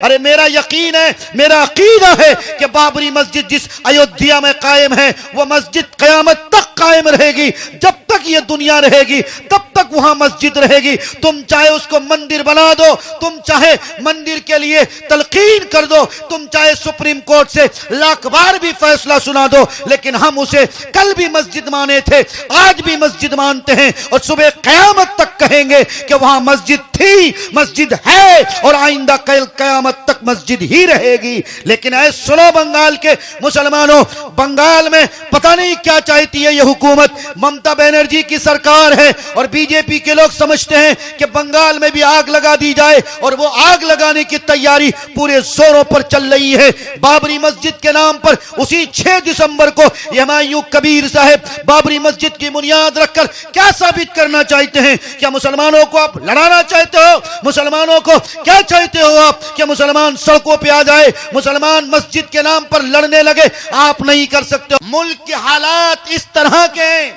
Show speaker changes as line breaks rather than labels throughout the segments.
अरे मेरा यकीन है, मेरा अकीदा है कि बाबरी मस्जिद जिस अयोध्या में कायम है वो मस्जिद क़यामत तक कायम रहेगी। जब तक ये दुनिया रहेगी तब तक वहां मस्जिद रहेगी। तुम चाहे उसको मंदिर बना दो, तुम चाहे मंदिर के लिए तलकीन कर दो, तुम चाहे सुप्रीम कोर्ट से लाख बार भी फैसला सुना दो, लेकिन हम उसे कल भी मस्जिद माने थे, आज भी मस्जिद मानते हैं और सुबह क़यामत तक कहेंगे कि वहां मस्जिद थी, मस्जिद है और आइंदा कल क़यामत तक मस्जिद ही रहेगी। लेकिन ऐ सुनो बंगाल के मुसलमानों, बंगाल में पता नहीं क्या चाहती है ये हुकूमत। ममता बनर्जी की सरकार है और बीजेपी के लोग समझते हैं कि बंगाल में भी आग लगा दी जाए और वो आग लगाने की तैयारी पूरे जोरों पर चल रही है। बाबरी मस्जिद के नाम पर उसी 6 दिसंबर को हुमायूं कबीर साहब बाबरी मस्जिद की बुनियाद रखकर क्या साबित करना चाहते हैं? क्या मुसलमानों को आप लड़ाना चाहते हो? मुसलमानों को क्या चाहते हो आप कि मुसलमान सड़कों पे आ जाए, मुसलमान मस्जिद के नाम पर लड़ने लगे? आप नहीं कर सकते। मुल्क के हालात इस तरह के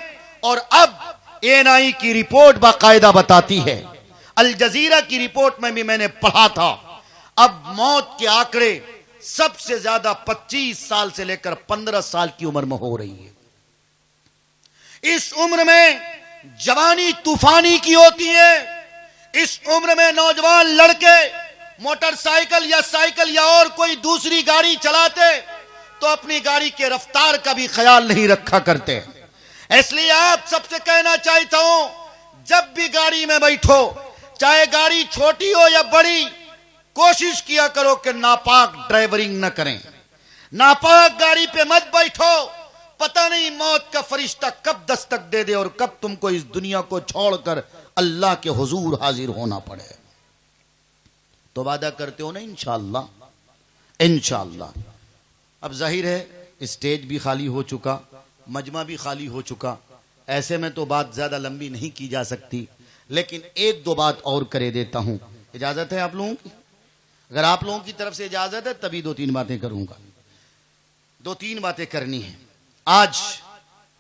और अब एएनआई की रिपोर्ट बाकायदा बताती है, अल जजीरा की रिपोर्ट में भी मैंने पढ़ा था, अब मौत के आंकड़े सबसे ज्यादा 25 साल से लेकर 15 साल की उम्र में हो रही है। इस उम्र में जवानी तूफानी की होती है। इस उम्र में नौजवान लड़के मोटरसाइकिल या साइकिल या और कोई दूसरी गाड़ी चलाते तो अपनी गाड़ी के रफ्तार का भी ख्याल नहीं रखा करते। इसलिए आप सबसे कहना चाहता हूं, जब भी गाड़ी में बैठो, चाहे गाड़ी छोटी हो या बड़ी, कोशिश किया करो कि नापाक ड्राइवरिंग न करें। नापाक गाड़ी पे मत बैठो, पता नहीं मौत का फरिश्ता कब दस्तक दे दे और कब तुमको इस दुनिया को छोड़कर अल्लाह के हुजूर हाजिर होना पड़े। तो वादा करते हो ना इंशाअल्लाह? इंशाअल्लाह। अब जाहिर है स्टेज भी खाली हो चुका, मजमा भी खाली हो चुका, ऐसे में तो बात ज्यादा लंबी नहीं की जा सकती, लेकिन एक दो बात और करे देता हूं। इजाजत है आप लोगों की? अगर आप लोगों की तरफ से इजाजत है तभी 2-3 बातें करूंगा। 2-3 बातें करनी है। आज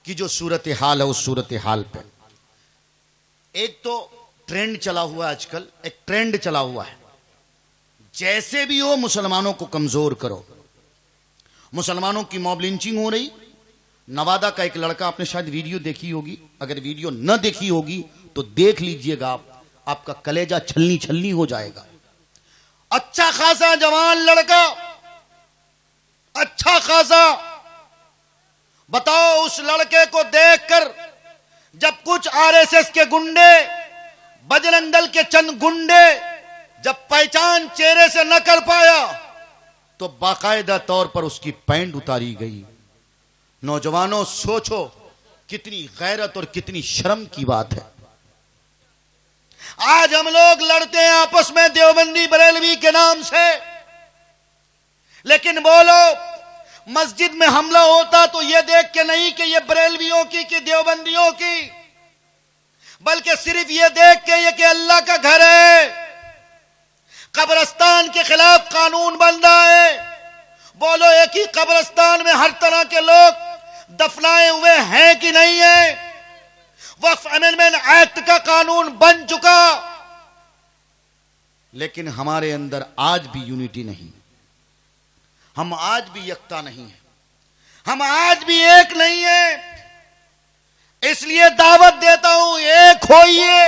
की जो सूरत हाल है उस सूरत हाल पे एक तो ट्रेंड चला हुआ है, आजकल एक ट्रेंड चला हुआ है, जैसे भी हो मुसलमानों को कमजोर करो। मुसलमानों की मॉब लिंचिंग हो रही। नवादा का एक लड़का, आपने शायद वीडियो देखी होगी, अगर वीडियो न देखी होगी तो देख लीजिएगा, आपका कलेजा छलनी छलनी हो जाएगा। अच्छा खासा जवान लड़का, अच्छा खासा। बताओ उस लड़के को देखकर जब कुछ आरएसएस के गुंडे, बजरंग दल के चंद गुंडे जब पहचान चेहरे से न कर पाया तो बाकायदा तौर पर उसकी पैंट उतारी गई। नौजवानों सोचो कितनी गैरत और कितनी शर्म की बात है। आज हम लोग लड़ते हैं आपस में देवबंदी बरेलवी के नाम से, लेकिन बोलो मस्जिद में हमला होता तो यह देख के नहीं कि यह बरेलवियों की कि देवबंदियों की, बल्कि सिर्फ यह देख के ये कि अल्लाह का घर है। कब्रिस्तान के खिलाफ कानून बन रहा है। बोलो एक ही कब्रिस्तान में हर तरह के लोग दफनाए हुए हैं कि नहीं है? वक्फ अमेंडमेंट एक्ट का कानून बन चुका, लेकिन हमारे अंदर आज भी यूनिटी नहीं, हम आज भी एकता नहीं है, हम आज भी एक नहीं है। इसलिए दावत देता हूं, एक होइए,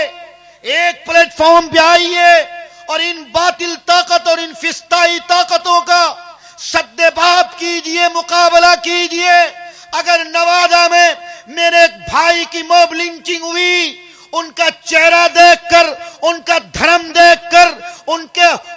एक प्लेटफॉर्म पे आइए और इन बातिल ताकत और इन फिस्ताई ताकतों का सद्देबाब कीजिए, मुकाबला कीजिए। अगर नवादा में मेरे भाई की मॉब लिंचिंग हुई, उनका चेहरा देखकर, उनका धर्म देखकर,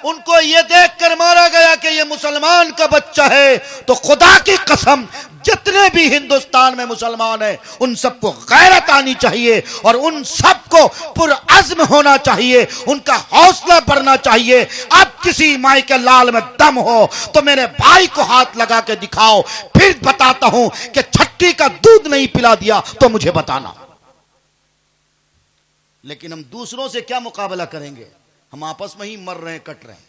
उनको यह देखकर मारा गया कि यह मुसलमान का बच्चा है, तो खुदा की कसम जितने भी हिंदुस्तान में मुसलमान हैं उन सबको गैरत आनी चाहिए और उन सबको पुरअज़्म होना चाहिए, उनका हौसला बढ़ना चाहिए। अब किसी माई के लाल में दम हो तो मेरे भाई को हाथ लगा के दिखाओ, फिर बताता हूं कि छट्टी का दूध नहीं पिला दिया तो मुझे बताना। लेकिन हम दूसरों से क्या मुकाबला करेंगे? हम आपस में ही मर रहे हैं, कट रहे हैं,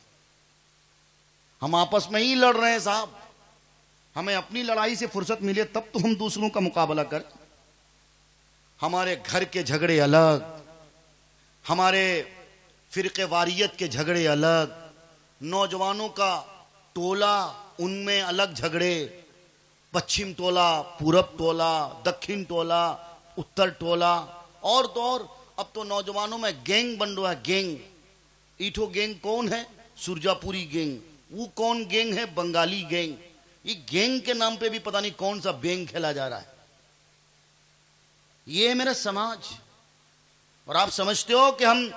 हम आपस में ही लड़ रहे हैं साहब। हमें अपनी लड़ाई से फुर्सत मिले तब तो हम दूसरों का मुकाबला करें। हमारे घर के झगड़े अलग, हमारे फिरके वारियत के झगड़े अलग, नौजवानों का टोला, उनमें अलग झगड़े, पश्चिम टोला, पूरब टोला, दक्षिण टोला, उत्तर टोला, और तो और अब तो नौजवानों में गैंग बन रहा है। गैंग, ईठो गैंग कौन है? सुरजापुरी गैंग। वो कौन गैंग है? बंगाली गैंग। ये गैंग के नाम पे भी पता नहीं कौन सा बैंग खेला जा रहा है। ये है मेरा समाज। और आप समझते हो कि हम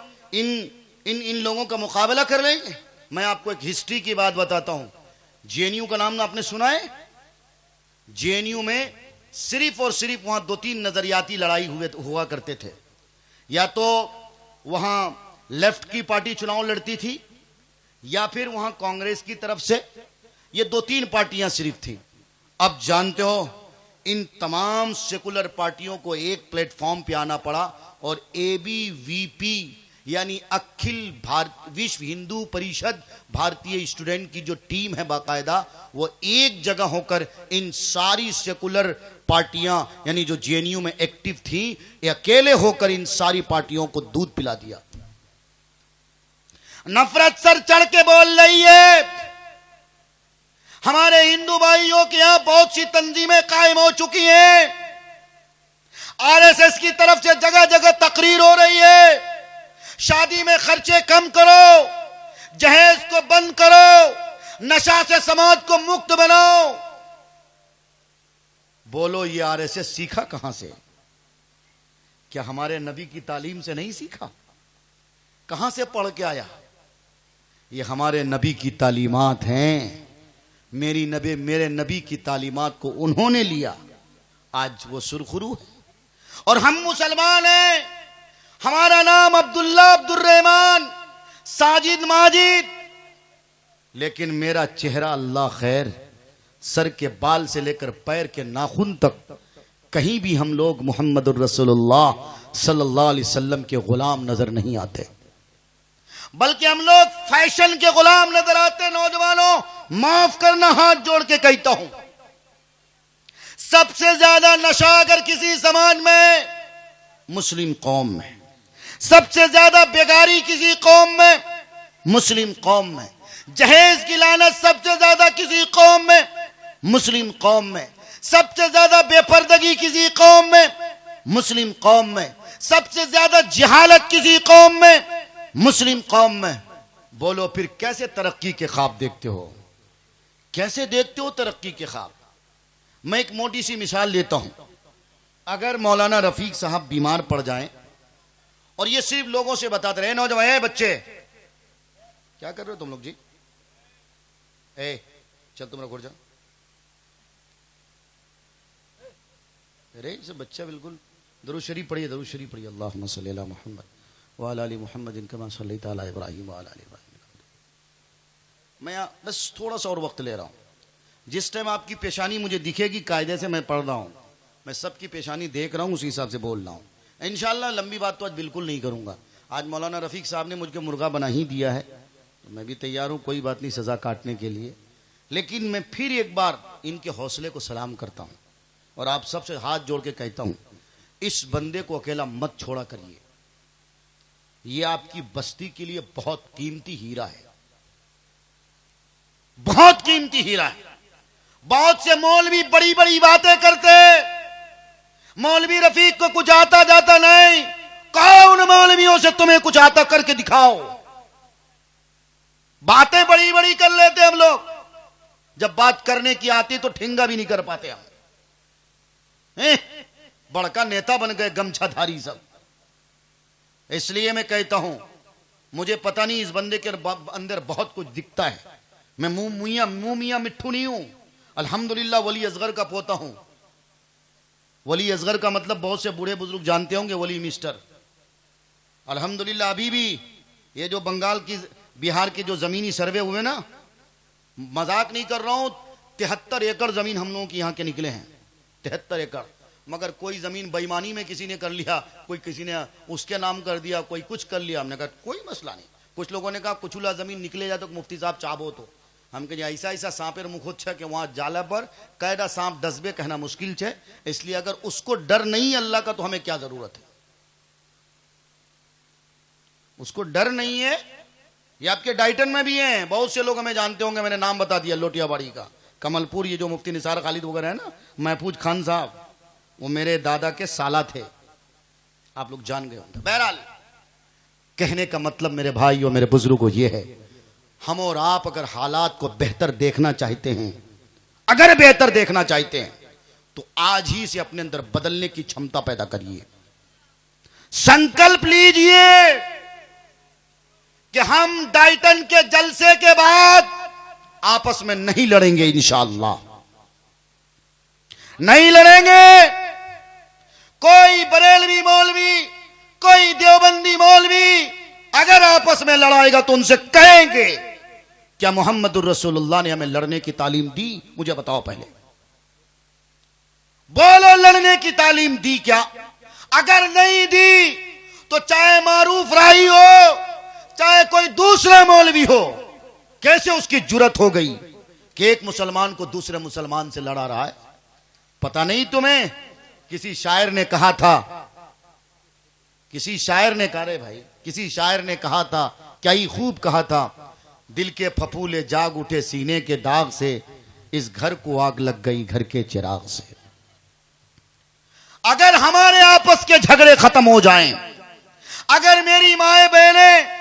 इन लोगों का मुकाबला कर लेंगे? मैं आपको एक हिस्ट्री की बात बताता हूं। जेएनयू का नाम आपने सुना है? जेएनयू में सिर्फ और सिर्फ वहां 2-3 नजरियाती लड़ाई हुआ करते थे। या तो वहां लेफ्ट की पार्टी चुनाव लड़ती थी, या फिर वहां कांग्रेस की तरफ से, ये 2-3 पार्टियां सिर्फ थी। अब जानते हो, इन तमाम सेकुलर पार्टियों को एक प्लेटफॉर्म पे आना पड़ा और एबीवीपी यानी अखिल विश्व हिंदू परिषद भारतीय स्टूडेंट की जो टीम है बाकायदा, वो एक जगह होकर इन सारी सेकुलर पार्टियां यानी जो जेएनयू में एक्टिव थी, ये अकेले होकर इन सारी पार्टियों को दूध पिला दिया। नफरत सर चढ़ के बोल रही है। हमारे हिंदू भाइयों के यहां बहुत सी तंजीमें कायम हो चुकी हैं। आरएसएस की तरफ से जगह जगह तकरीर हो रही है, शादी में खर्चे कम करो, जहेज को बंद करो, नशा से समाज को मुक्त बनाओ। बोलो, ये आरएसएस सीखा कहां से? क्या हमारे नबी की तालीम से नहीं सीखा? कहां से पढ़ के आया? ये हमारे नबी की तालीमात हैं। मेरे नबी की तालीमात को उन्होंने लिया, आज वो सुरखरू है। और हम मुसलमान हैं, हमारा नाम अब्दुल्ला, अब्दुर्रहमान, साजिद, माजिद, लेकिन मेरा चेहरा अल्लाह खैर, सर के बाल से लेकर पैर के नाखून तक कहीं भी हम लोग मुहम्मदुर रसूलुल्लाह सल्लल्लाहु अलैहि वसल्लम के गुलाम नजर नहीं आते, बल्कि हम लोग फैशन के गुलाम नजर आते। नौजवानों, माफ करना, हाथ जोड़ के कहता हूं, सबसे ज्यादा नशा अगर किसी समाज में, मुस्लिम कौम में, सबसे ज्यादा बेगारी किसी कौम में, मुस्लिम कौम में, जहेज की लानत सबसे ज्यादा किसी कौम में, मुस्लिम कौम में, सबसे ज्यादा बेपर्दगी किसी कौम में, मुस्लिम कौम में, सबसे ज्यादा जिहालत किसी कौम में, मुस्लिम कौम में। बोलो फिर कैसे तरक्की के ख्वाब देखते हो? कैसे देखते हो तरक्की के ख्वाब? मैं एक मोटी सी मिसाल लेता हूं। अगर मौलाना रफीक साहब बीमार पड़ जाएं और ये सिर्फ लोगों से बताते रहे, नौजवान बच्चे क्या कर रहे हो तुम लोग जी, चल तुम रखो जाओ, अरे सब बच्चा बिल्कुल दरूद शरीफ पढ़िए, दरूद शरीफ पढ़िए, अल्लाहुम्मा सल्ली अला मुहम्मद व अला आलि मुहम्मद कमा सल्लैता अला इब्राहीम व अला आलि इब्राहीम। मैं बस थोड़ा सा और वक्त ले रहा हूं। जिस टाइम आपकी पेशानी मुझे दिखेगी, कायदे से मैं पढ़ रहा हूं, मैं सबकी पेशानी देख रहा हूं, उसी हिसाब से बोल रहा हूं। इंशाअल्लाह लंबी बात तो आज बिल्कुल नहीं करूंगा। आज मौलाना रफीक साहब ने मुझको मुर्गा बना ही दिया है, तो मैं भी तैयार हूं, कोई बात नहीं, सजा काटने के लिए। लेकिन मैं फिर एक बार इनके हौसले को सलाम करता हूं और आप सबसे हाथ जोड़ के कहता हूं, इस बंदे को अकेला मत छोड़ा करिए। ये आपकी बस्ती के लिए बहुत कीमती हीरा है, बहुत कीमती हीरा है। बहुत से मौलवी बड़ी बड़ी बातें करते, मौलवी रफीक को कुछ आता जाता नहीं। कहो उन मौलवियों से तुम्हें कुछ आता करके दिखाओ। बातें बड़ी बड़ी कर लेते हम लोग, जब बात करने की आती तो ठिंगा भी नहीं कर पाते हम। बड़का नेता बन गए गमछाधारी सब। इसलिए मैं कहता हूं, मुझे पता नहीं इस बंदे के अंदर बहुत कुछ दिखता है। मैं मुंह मियां मिट्ठू नहीं हूं, अल्हम्दुलिल्लाह वली असगर का पोता हूं। वली असगर का मतलब बहुत से बूढ़े बुजुर्ग जानते होंगे, वली मिस्टर। अल्हम्दुलिल्लाह अभी भी ये जो बंगाल की, बिहार के जो जमीनी सर्वे हुए ना, मजाक नहीं कर रहा हूं, 73 एकड़ जमीन हम लोगों के यहां के निकले हैं, 73 एकड़। मगर कोई जमीन बेईमानी में किसी ने कर लिया, कोई किसी ने उसके नाम कर दिया, कोई कुछ कर लिया। हमने कहा कोई मसला नहीं। कुछ लोगों ने कहा कुछुला जमीन निकले जाए तो मुफ्ती साहब चाहो तो। हम कहें ऐसा ऐसा सांपेर मुखोच है कि वहां जाला पर कैदा सांप डसबे कहना मुश्किल है। इसलिए अगर उसको डर नहीं अल्लाह का तो हमें क्या जरूरत है? उसको डर नहीं है
ये आपके डाइटन में भी हैं, बहुत से लोग हमें जानते होंगे, मैंने नाम बता दिया लोटियाबाड़ी का, कमलपुर, ये जो मुफ्ती निसार खालिद वगैरह है ना, महफूज खान साहब, वो मेरे दादा के साला थे, आप लोग जान गए होंगे। बहरहाल कहने का मतलब मेरे भाई और मेरे बुजुर्गों ये है, हम और आप अगर हालात को बेहतर देखना चाहते हैं, अगर बेहतर देखना चाहते हैं, तो आज ही से अपने अंदर बदलने की क्षमता पैदा करिए। संकल्प लीजिए कि हम डाइटन के जलसे के बाद आपस में नहीं लड़ेंगे, इंशाअल्लाह नहीं लड़ेंगे। कोई बरेलवी मौलवी, कोई देवबंदी मौलवी अगर आपस में लड़ाएगा तो उनसे कहेंगे, क्या मोहम्मदुर रसूलुल्लाह ने हमें लड़ने की तालीम दी? मुझे बताओ पहले, बोलो, लड़ने की तालीम दी क्या? अगर नहीं दी तो चाहे मारूफ राही हो, चाहे कोई दूसरा मौलवी हो, कैसे उसकी जुर्रत हो गई कि एक मुसलमान को दूसरे मुसलमान से लड़ा रहा है? पता नहीं तुम्हें? किसी शायर ने कहा था, किसी शायर ने कहा, रे भाई, किसी शायर ने कहा था, क्या ही खूब कहा था, दिल के फफूले जाग उठे सीने के दाग से, इस घर को आग लग गई घर के चिराग से। अगर हमारे आपस के झगड़े खत्म हो जाएं, अगर मेरी माए बहनें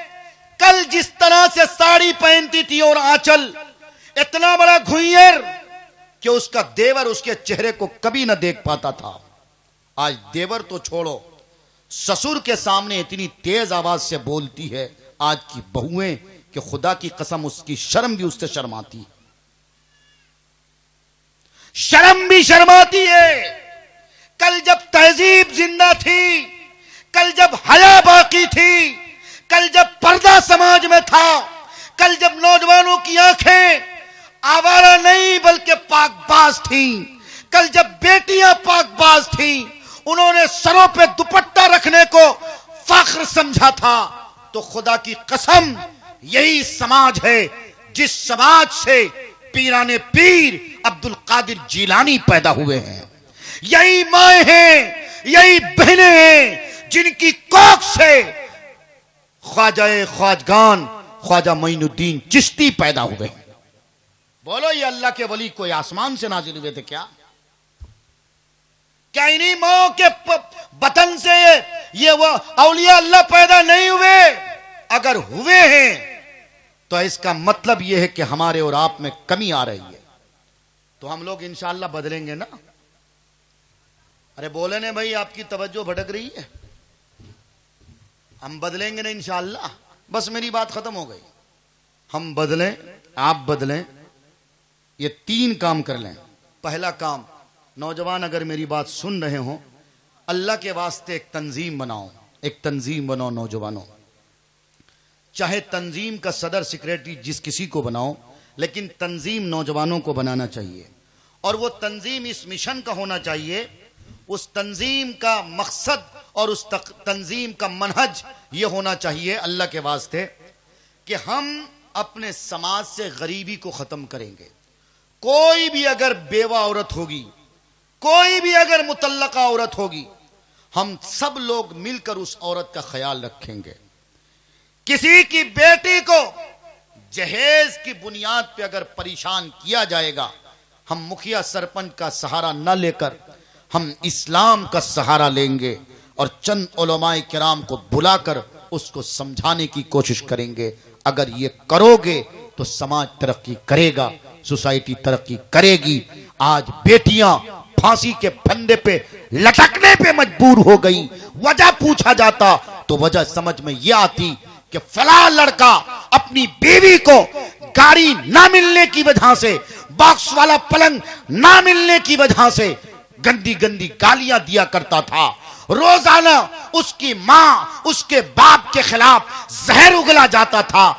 कल जिस तरह से साड़ी पहनती थी और आंचल इतना बड़ा घुइयर कि उसका देवर उसके चेहरे को कभी न देख पाता था, आज देवर तो छोड़ो, ससुर के सामने इतनी तेज आवाज से बोलती है आज की बहुएं कि खुदा की कसम उसकी शर्म भी उससे शर्माती, शर्म भी शर्माती है। कल जब तहजीब जिंदा थी, कल जब हया बाकी थी, कल जब पर्दा समाज में था, कल जब नौजवानों की आंखें आवारा नहीं बल्कि पाकबाज थीं, कल जब बेटियां पाकबाज थीं, उन्होंने सरों पे दुपट्टा रखने को फख्र समझा था, तो खुदा की कसम यही समाज है जिस समाज से पीराने पीर अब्दुल कादिर जिलानी पैदा हुए हैं। यही माए हैं, यही बहनें हैं जिनकी कोख से ख्वाजाए ख्वाजगान ख्वाजा मोइनुद्दीन चिश्ती पैदा हुए हैं। बोलो, ये अल्लाह के वली कोई आसमान से नाजिल हुए थे क्या? क्या इन्हीं माओ के बतन से ये वो औलिया अल्लाह पैदा नहीं हुए? अगर हुए हैं तो इसका मतलब यह है कि हमारे और आप में कमी आ रही है, तो हम लोग इंशाअल्लाह बदलेंगे ना। अरे बोले ने भाई, आपकी तवज्जो भटक रही है, हम बदलेंगे ना इंशाअल्लाह। बस मेरी बात खत्म हो गई, हम बदलें, आप बदलें, ये तीन काम कर लें। पहला काम, नौजवान अगर मेरी बात सुन रहे हो, अल्लाह के वास्ते एक तंजीम बनाओ, एक तंजीम बनाओ नौजवानों, चाहे तंजीम का सदर सेक्रेटरी जिस किसी को बनाओ, लेकिन तंजीम नौजवानों को बनाना चाहिए। और वो तंजीम इस मिशन का होना चाहिए, उस तंजीम का मकसद और उस तंजीम का मनहज ये होना चाहिए अल्लाह के वास्ते कि हम अपने समाज से गरीबी को खत्म करेंगे। कोई भी अगर बेवा औरत होगी, कोई भी अगर मुतल्लका औरत होगी, हम सब लोग मिलकर उस औरत का ख्याल रखेंगे। किसी की बेटी को जहेज की बुनियाद पे अगर परेशान किया जाएगा, हम मुखिया सरपंच का सहारा न लेकर हम इस्लाम का सहारा लेंगे और चंद उलमाए किराम को बुलाकर उसको समझाने की कोशिश करेंगे। अगर ये करोगे तो समाज तरक्की करेगा, सोसाइटी तरक्की करेगी। आज बेटियां फांसी के फंदे पे लटकने पे मजबूर हो गई, वजह पूछा जाता तो वजह समझ में यह आती कि फला लड़का अपनी बीवी को गाड़ी ना मिलने की वजह से, बॉक्स वाला पलंग ना मिलने की वजह से गंदी गंदी गालियां दिया करता था। रोजाना उसकी मां, उसके बाप के खिलाफ जहर उगला जाता था,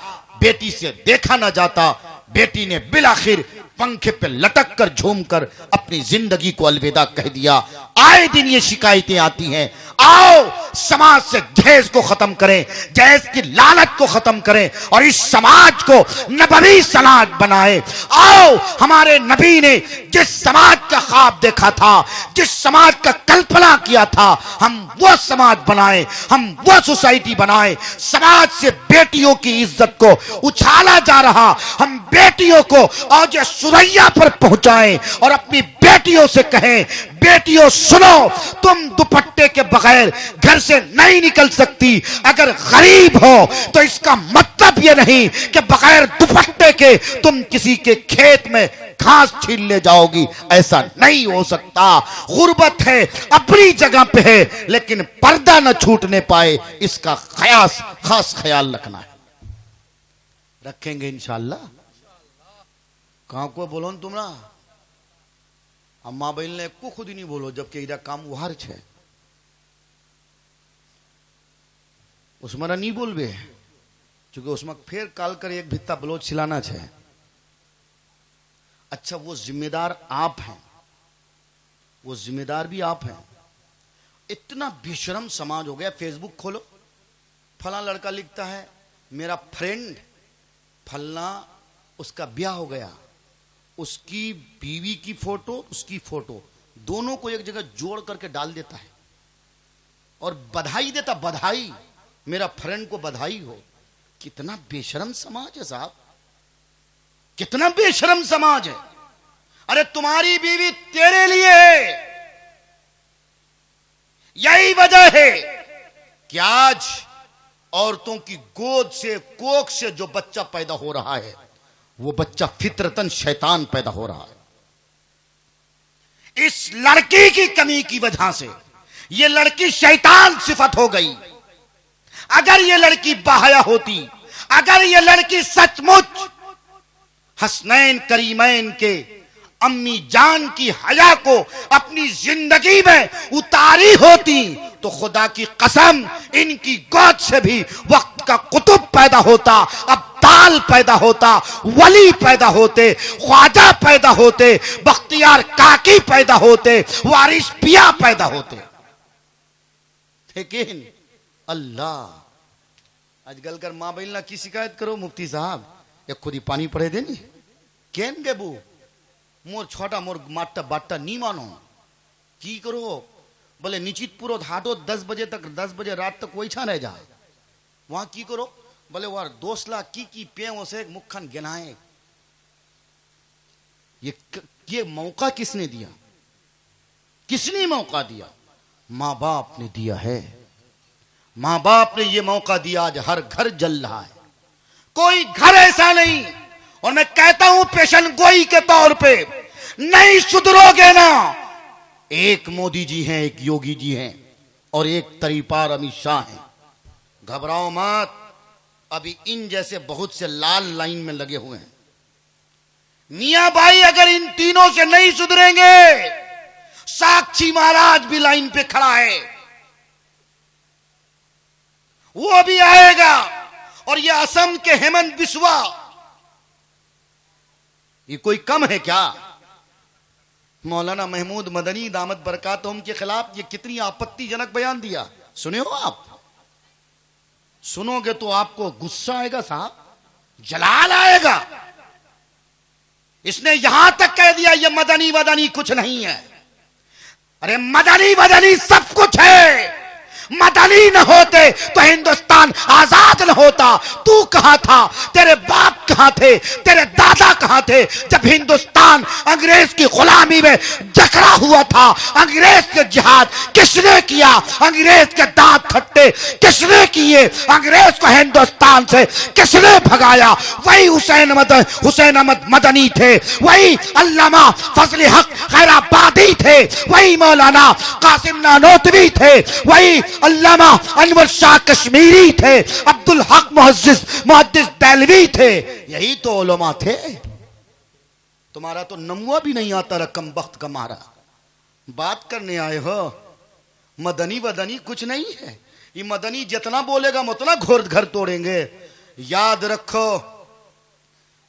बेटी से देखा ना जाता। बेटी ने बिलाखिर पंखे पे लटक कर झूम कर अपनी जिंदगी को अलविदा कह दिया। आए दिन ये शिकायतें आती हैं, आओ समाज से दहेज को खत्म करें, दहेज की लालच को खत्म करें और इस समाज को नबवी समाज बनाए। आओ हमारे नबी ने जिस समाज का ख्वाब देखा था, जिस समाज का कल्पना किया था, हम वो समाज बनाए, हम वो सोसाइटी बनाए। समाज से बेटियों की इज्जत को उछाला जा रहा, हम बेटियों को औज सुरैया पर पहुंचाएं और अपनी बेटियों से कहें, बेटियों सुनो, तुम दुपट्टे के बगैर घर से नहीं निकल सकती। अगर गरीब हो तो इसका मतलब यह नहीं कि बगैर दुपट्टे के तुम किसी के खेत में घास छीन ले जाओगी, ऐसा नहीं हो सकता। गुर्बत है, अपनी जगह पे है, लेकिन पर्दा न छूटने पाए, इसका खास ख्याल रखना है। रखेंगे इंशाअल्लाह। कहां को बोलो तुम ना, अम्मा बहन ने को खुद ही नहीं बोलो, जबकि इधर काम उहार छे उसमें नहीं बोलबे, क्योंकि उसमें फिर काल कर एक भित्ता ब्लोज छिलाना छे। अच्छा, वो जिम्मेदार आप हैं, वो जिम्मेदार भी आप हैं। इतना बेशरम समाज हो गया। फेसबुक खोलो, फला लड़का लिखता है मेरा फ्रेंड फलना, उसका ब्याह हो गया, उसकी बीवी की फोटो, उसकी फोटो दोनों को एक जगह जोड़ करके डाल देता है और बधाई देता, बधाई, मेरा फ्रेंड को बधाई हो। कितना बेशरम समाज है साहब, कितना बेशरम समाज है। अरे तुम्हारी बीवी तेरे लिए है, यही वजह है कि आज औरतों की गोद से, कोख से जो बच्चा पैदा हो रहा है, वो बच्चा फितरतन शैतान पैदा हो रहा है। इस लड़की की कमी की वजह से ये लड़की शैतान सिफत हो गई। अगर ये लड़की बाहया होती, अगर ये लड़की सचमुच हसनैन करीमैन के अम्मी जान की हया को अपनी जिंदगी में उतारी होती, तो खुदा की कसम इनकी गोद से भी वक्त का कुतुब पैदा होता, अब्दाल पैदा होता, वली पैदा होते, ख्वाजा पैदा होते, बख्तियार काकी पैदा होते, वारिस पिया पैदा होते। लेकिन अल्लाह आजकल कर मां बहन की शिकायत करो, मुफ्ती साहब एक खुद ही पानी पड़े देनी केन गेबू मोर छोटा मोर माट्टा बाट्टा नहीं मानो की करो। बोले निश्चित पूरा हाटो 10 बजे तक, 10 बजे रात तक वही छा रह जाए, वहां की करो। बोले वार दोसला की पे से मुखन गिनाए। ये मौका किसने दिया? किसने मौका दिया? माँ बाप ने दिया है। माँ बाप ने ये मौका दिया, आज हर घर जल रहा है। कोई घर ऐसा नहीं, और मैं कहता हूं पेशन गोई के तौर पे, नहीं सुधरोगे ना। एक मोदी जी हैं, एक योगी जी हैं और एक तरीपार अमित शाह हैं। घबराओ मत, अभी इन जैसे बहुत से लाल लाइन में लगे हुए हैं। मियां भाई अगर इन तीनों से नहीं सुधरेंगे, साक्षी महाराज भी लाइन पे खड़ा है, वो भी आएगा। और ये असम के हेमंत बिस्वा, ये कोई कम है क्या? मौलाना महमूद मदनी दामद बरकातुहुम के खिलाफ ये कितनी आपत्तिजनक बयान दिया, सुने हो आप? सुनोगे तो आपको गुस्सा आएगा साहब, जलाल आएगा। इसने यहां तक कह दिया ये मदनी वदनी कुछ नहीं है। अरे मदनी वदनी सब कुछ है। मदनी न होते तो हिंदुस्तान आजाद न होता। तू कहां था? तेरे बाप कहां थे? तेरे दादा कहां थे जब हिंदुस्तान अंग्रेज की गुलामी में जकड़ा हुआ था? अंग्रेज के जिहाद किसने किया? अंग्रेज के दांत खट्टे किसने किए? अंग्रेज को हिंदुस्तान से किसने भगाया? वही हुसैन अहमद मदनी थे, वही अल्लामा फजल हक खैराबादी थे, वही मौलाना कासिम नानोतवी थे, वही अल्लामा अनवर शाह कश्मीरी थे, अब्दुल हक मुहद्दिस देलवी थे। यही तो उलमा थे। तुम्हारा तो नमुआ भी नहीं आता रकम बख्त का मारा। बात करने आए हो, मदनी वदनी कुछ नहीं है। ये मदनी जितना बोलेगा उतना घोर घर तोड़ेंगे। याद रखो,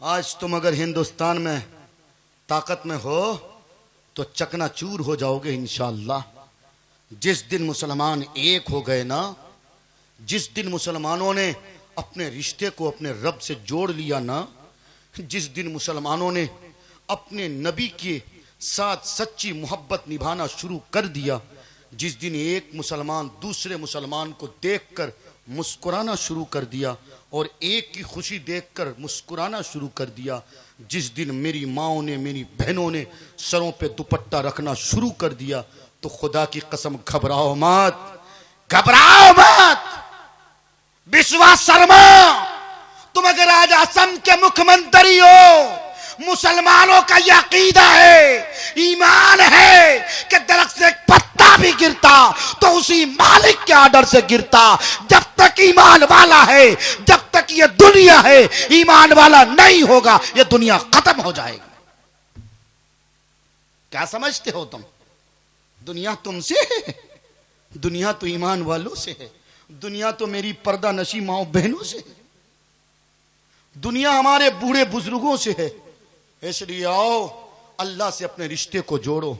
आज तुम अगर हिंदुस्तान में ताकत में हो तो चकनाचूर हो जाओगे इंशाअल्लाह। जिस दिन मुसलमान एक हो गए ना, जिस दिन मुसलमानों ने अपने रिश्ते को अपने रब से जोड़ लिया ना, जिस दिन मुसलमानों ने अपने नबी के साथ सच्ची मोहब्बत निभाना शुरू कर दिया, जिस दिन एक मुसलमान दूसरे मुसलमान को देखकर मुस्कुराना शुरू कर दिया और एक की खुशी देखकर मुस्कुराना शुरू कर दिया, जिस दिन मेरी माओं ने, मेरी बहनों ने सरों पे दुपट्टा रखना शुरू कर दिया, तो खुदा की कसम घबराओ मत, घबराओ मत, विश्वास शर्मा। तुम अगर आज असम के मुख्यमंत्री हो, मुसलमानों का यह अकीदा है, ईमान है कि दरख्त से एक पत्ता भी गिरता तो उसी मालिक के आर्डर से गिरता। जब तक ईमान वाला है, जब तक ये दुनिया है, ईमान वाला नहीं होगा, ये दुनिया खत्म हो जाएगी। क्या समझते हो तुम? दुनिया तुमसे है? दुनिया तो ईमान वालों से है। दुनिया तो मेरी पर्दा नशी माओ बहनों से है। दुनिया हमारे बूढ़े बुजुर्गों से है। इसलिए आओ अल्लाह से अपने रिश्ते को जोड़ो,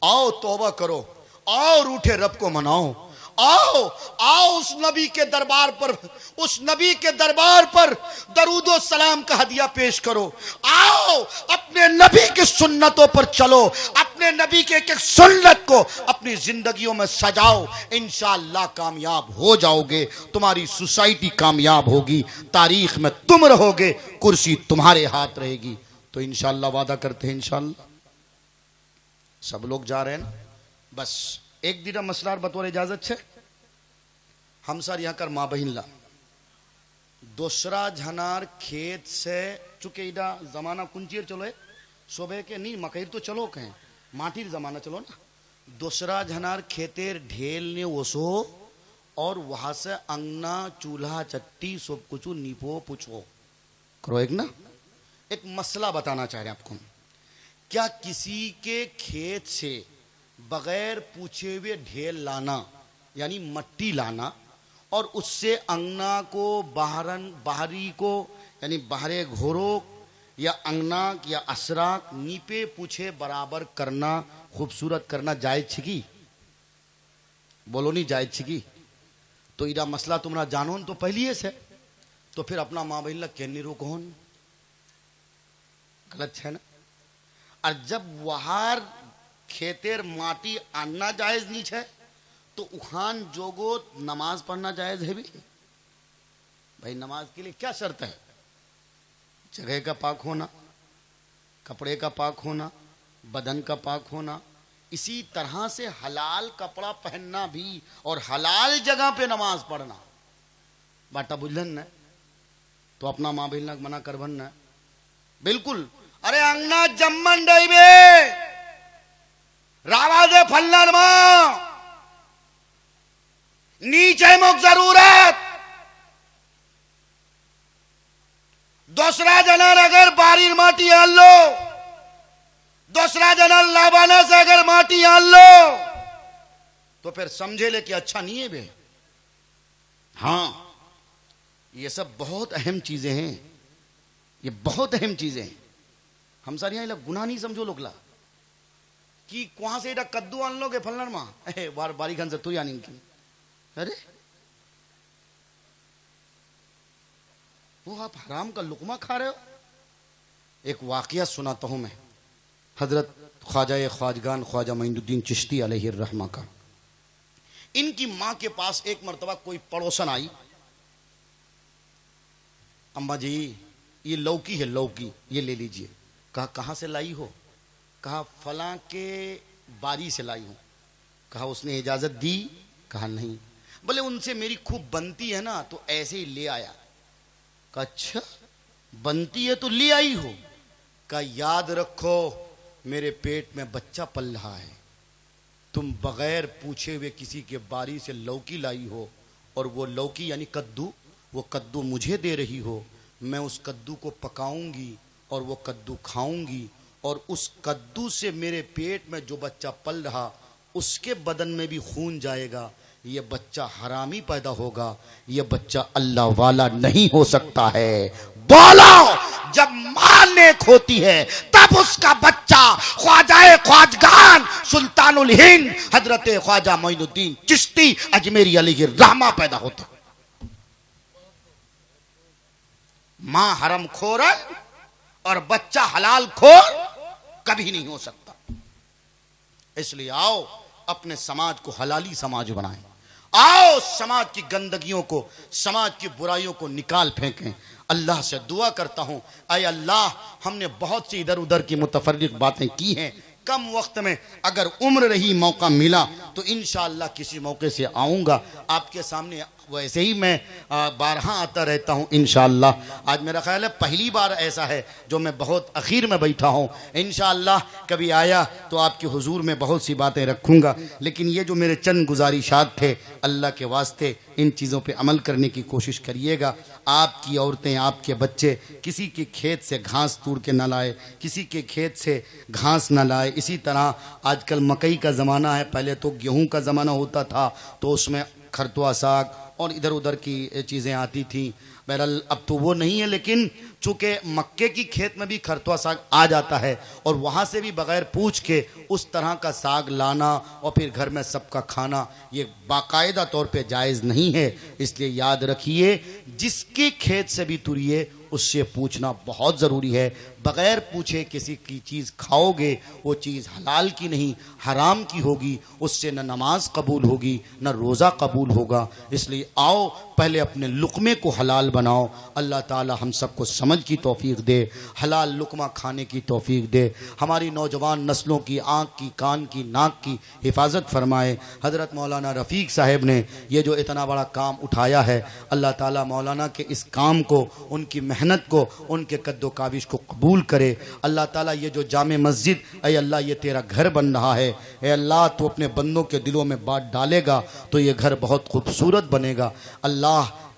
आओ तौबा करो, आओ रूठे रब को मनाओ, आओ आओ उस नबी के दरबार पर, उस नबी के दरबार पर दरूदो सलाम का हदिया पेश करो, आओ अपने नबी की सुन्नतों पर चलो, अपने नबी के एक एक सुन्नत को अपनी जिंदगियों में सजाओ। इंशाअल्लाह कामयाब हो जाओगे, तुम्हारी सोसाइटी कामयाब होगी, तारीख में तुम रहोगे, कुर्सी तुम्हारे हाथ रहेगी। तो इंशाअल्लाह वादा करते हैं, इंशाअल्लाह सब लोग जा रहे हैं ना। बस एक दिन मसलार बतौर इजाजत छे हम सर यहाँ कर माँ बहिन ला दूसरा झनार खेत से चुके इडा जमाना कुंचीर चलो है सुबह के नहीं मकई तो चलो कहें माटिर जमाना चलो ना। दूसरा झनार खेतेर ढेल ने ओसो और वहां से अंगना चूल्हा चट्टी सब कुछ नीपो पूछो करो। एक ना एक मसला बताना चाह रहे हैं आपको। क्या किसी के खेत से बगैर पूछे हुए ढेल लाना यानी मट्टी लाना और उससे अंगना को बाहरी को यानी बाहरे घोरो या अंगना या असराक नीपे पूछे बराबर करना, खूबसूरत करना जायज छिकी? बोलो नहीं जायज छिकी? तो इरा मसला तुम्हारा जानो तो पहली से तो फिर अपना माँ बहन कहनी रोको गलत है ना। और जब वहार खेतेर माटी आनना जायज नहीं है तो उखान जोगो नमाज पढ़ना जायज है भी? भाई नमाज के लिए क्या शर्त है? जगह का पाक होना, कपड़े का पाक होना, बदन का पाक होना। इसी तरह से हलाल कपड़ा पहनना भी और हलाल जगह पे नमाज पढ़ना। बाटा बुझलन न तो अपना माँ बहन मना कर बनना बिल्कुल। अरे अंगना जम्मन डईबे रावा दे फलना मां नीचे मुख जरूरत दूसरा जनर अगर बारी माटी आन लो, दूसरा जनर लाबाना से अगर माटी आन लो तो फिर समझे ले कि अच्छा नहीं है बे। हाँ ये सब बहुत अहम चीजें हैं, ये बहुत अहम चीजें हैं। हम सारे यहाँ गुनाह नहीं समझो लोग ला कि वहां से इधर कद्दू आन लोगे फलनर माँ बारी खान से तुरी आनी की। अरे वो आप हराम का लुकमा खा रहे हो। एक वाकया सुनाता हूं मैं हजरत ख्वाजा ख्वाजगान ख्वाजा मोइनुद्दीन चिश्ती अलैहिर रहमा का। इनकी मां के पास एक मर्तबा कोई पड़ोसन आई, अम्मा जी ये लौकी है, लौकी ये ले लीजिए। कहा कहां से लाई हो? कहा फला के बारी से लाई हूं। कहा उसने इजाजत दी? कहा नहीं। बोले उनसे मेरी खूब बनती है ना तो ऐसे ही ले आया। कहा अच्छा बनती है तो ले आई हो? कहा याद रखो मेरे पेट में बच्चा पल रहा है, तुम बगैर पूछे हुए किसी के बारी से लौकी लाई हो और वो लौकी यानी कद्दू, वो कद्दू मुझे दे रही हो। मैं उस कद्दू को पकाऊंगी और वो कद्दू खाऊंगी और उस कद्दू से मेरे पेट में जो बच्चा पल रहा उसके बदन में भी खून जाएगा। ये बच्चा हरामी पैदा होगा, ये बच्चा अल्लाह वाला नहीं हो सकता है। बोलो जब माँ
माँ नेक होती है तब उसका बच्चा ख्वाजाए ख्वाजगान सुल्तानुल हिंद हजरत ख्वाजा मोइनुद्दीन चिश्ती अजमेरी अली रहमा पैदा होता। माँ हरम खोरन और बच्चा हलाल खोर कभी नहीं हो सकता। इसलिए आओ अपने समाज को हलाली समाज बनाएं। आओ समाज की गंदगियों को, समाज की बुराइयों को निकाल फेंकें। अल्लाह से दुआ करता हूं, ऐ अल्लाह, हमने बहुत सी इधर उधर की मुतफर्रिक बातें की हैं, कम वक्त में अगर उम्र रही, मौका मिला तो इंशाअल्लाह किसी मौके से आऊँगा आपके सामने। वैसे ही मैं बारहा आता रहता हूँ इंशाअल्लाह। आज मेरा ख्याल है पहली बार ऐसा है जो मैं बहुत आखिर में बैठा हूँ। इंशाअल्लाह कभी आया तो आपके हुजूर में बहुत सी बातें रखूँगा, लेकिन ये जो मेरे चंद गुजारिशात थे, अल्लाह के वास्ते इन चीज़ों पे अमल करने की कोशिश करिएगा। आपकी औरतें, आपके बच्चे किसी के खेत से घास तोड़ के न लाए, किसी के खेत से घास न लाए। इसी तरह आजकल मकई का ज़माना है, पहले तो गेहूँ का ज़माना होता था तो उसमें खरतुआ साग और इधर उधर की चीज़ें आती थी। बहरहाल अब तो वो नहीं है, लेकिन चूँकि मक्के की खेत में भी खरतुआ साग आ जाता है और वहाँ से भी बग़ैर पूछ के उस तरह का साग लाना और फिर घर में सबका खाना, ये बाकायदा तौर पे जायज़ नहीं है। इसलिए याद रखिए, जिसके खेत से भी तुरिए उससे पूछना बहुत ज़रूरी है। बग़ैर पूछे किसी की चीज़ खाओगे, वो चीज़ हलाल की नहीं हराम की होगी, उससे न नमाज कबूल होगी न रोज़ा कबूल होगा। इसलिए आओ पहले अपने लुक़मे को हलाल बनाओ। अल्लाह ताला हम सबको समझ की तौफीक दे, हलाल लुक़मा खाने की तौफीक दे, हमारी नौजवान नस्लों की आँख की, कान की, नाक की हिफाजत फरमाए। हज़रत मौलाना रफ़ीक साहब ने ये जो इतना बड़ा काम उठाया है, अल्लाह ताला मौलाना के इस काम को, उनकी मेहनत को, उनके कद्दो काविश को कबूल करे। अल्लाह ताला ये जो जामे मस्जिद, ऐ अल्लाह ये तेरा घर बन रहा है, ऐ अल्लाह तू अपने बंदों के दिलों में बात डालेगा तो ये घर बहुत खूबसूरत बनेगा। अल्लाह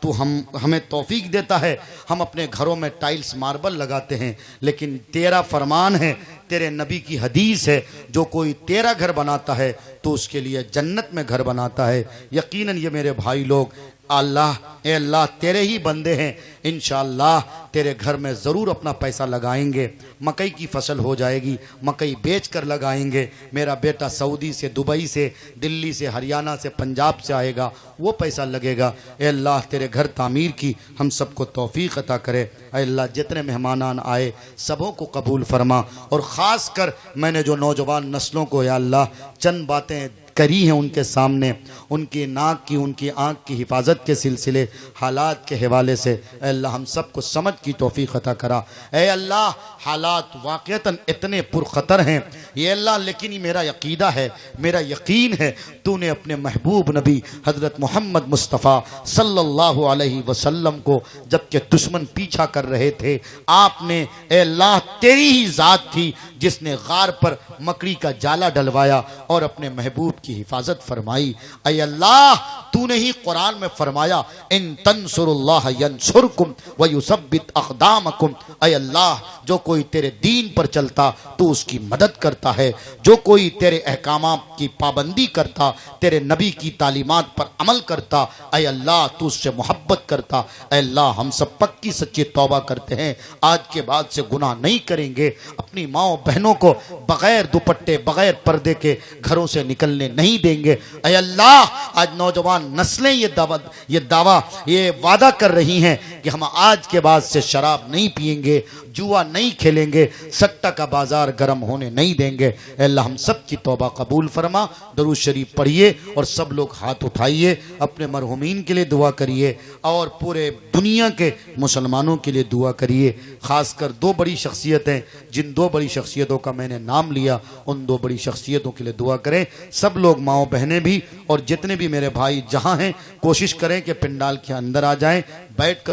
तू हमें तौफीक देता है, हम अपने घरों में टाइल्स मार्बल लगाते हैं, लेकिन तेरा फरमान है, तेरे नबी की हदीस है, जो कोई तेरा घर बनाता है तो उसके लिए जन्नत में घर बनाता है। यकीनन ये मेरे भाई लोग, अल्लाह ए अल्लाह तेरे ही बंदे हैं, इंशाअल्लाह तेरे घर में ज़रूर अपना पैसा लगाएंगे। मकई की फसल हो जाएगी, मकई बेच कर लगाएंगे। मेरा बेटा सऊदी से, दुबई से, दिल्ली से, हरियाणा से, पंजाब से आएगा, वो पैसा लगेगा। ए अल्लाह तेरे घर तामीर की हम सबको तौफीक अता करे। ए अल्लाह जितने मेहमानान आए सबों को कबूल फरमा, और ख़ास कर मैंने जो नौजवान नस्लों को या अल्लाह चंद बातें करी हैं उनके सामने, उनकी नाक की, उनकी आँख की हिफाजत के सिलसिले, हालात के हवाले से, अल्लाह हम सबको समझ की तौफीक अता करा। ए अल्लाह हालात वाक़यतन इतने पुरख़तर हैं ये अल्लाह, लेकिन ये मेरा अक़ीदा है, मेरा यकीन है, तूने अपने महबूब नबी हज़रत मोहम्मद मुस्तफ़ा सल्लल्लाहु अलैहि वसल्लम को जबकि दुश्मन पीछा कर रहे थे, आपने ए अल्लाह तेरी ही ज़ात थी जिसने गार पर मकड़ी का जाला डलवाया और अपने महबूब की हिफाजत फरमाई। ऐ अल्लाह तूने ही कुरान में फरमाया, इन तंसुरुल्लाह यंसुरकुम व युसब्बित अक़दामकुम। ऐ अल्लाह जो कोई तेरे दीन पर चलता तो उसकी मदद करता है, जो कोई तेरे अहकामात की पाबंदी करता, तेरे नबी की तालीमात पर अमल करता, ऐ अल्लाह तू उससे मोहब्बत करता। ऐ अल्लाह हम सब पक्की सच्ची तौबा करते हैं, आज के बाद से गुनाह नहीं करेंगे, अपनी माओ बहनों को बगैर दुपट्टे, बगैर पर्दे के घरों से निकलने नहीं देंगे। ऐ अल्लाह आज नौजवान नस्लें ये वादा कर रही हैं कि हम आज के बाद से शराब नहीं पिएंगे, जुआ नहीं खेलेंगे, सट्टा का बाजार गर्म होने नहीं देंगे। अल्लाह हम सब की तौबा कबूल फरमा। दरूद शरीफ पढ़िए और सब लोग हाथ उठाइए, अपने मरहुमीन के लिए दुआ करिए और पूरे दुनिया के मुसलमानों के लिए दुआ करिए। ख़ासकर दो बड़ी शख्सियतें, जिन दो बड़ी शख्सियतों का मैंने नाम लिया, उन दो बड़ी शख्सियतों के लिए दुआ करें। सब लोग माओ बहनें भी और जितने भी मेरे भाई जहाँ हैं, कोशिश करें कि पिंडाल के अंदर आ जाएं, बैठ कर